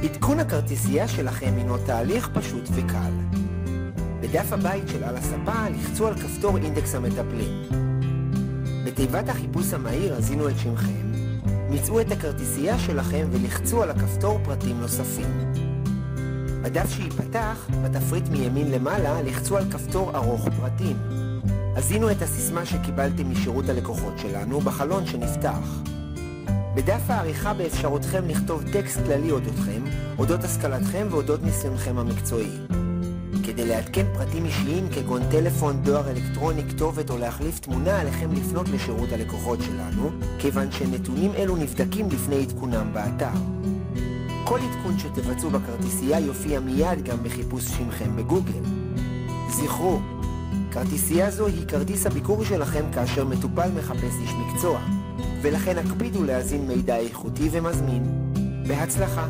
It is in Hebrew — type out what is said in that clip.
עדכון הכרטיסייה שלכם הינו תהליך פשוט וקל. בדף הבית של על הספה לחצו על כפתור אינדקס המטפלים. בתיבת החיפוש המהיר הזינו את שמכם, מצאו את הכרטיסייה שלכם ולחצו על הכפתור פרטים נוספים. בדף שיפתח, בתפריט מימין למעלה, לחצו על כפתור ארוך פרטים. הזינו את הסיסמה שקיבלתם משירות הלקוחות שלנו בחלון שנפתח. בדף העריכה באפשרותכם לכתוב טקסט כללי אודותכם, אודות השכלתכם ואודות ניסיונכם המקצועי. כדי לעדכן פרטים אישיים כגון טלפון, דואר אלקטרוני, כתובת או להחליף תמונה, עליכם לפנות לשירות הלקוחות שלנו, כיוון שנתונים אלו נבדקים לפני עדכונם באתר. כל עדכון שתבצעו בכרטיסייה יופיע מיד גם בחיפוש שמכם בגוגל. זכרו, כרטיסייה זו היא כרטיס הביקור שלכם כאשר מטופל מחפש איש מקצוע, ולכן הקפידו להזין מידע איכותי ומזמין. בהצלחה!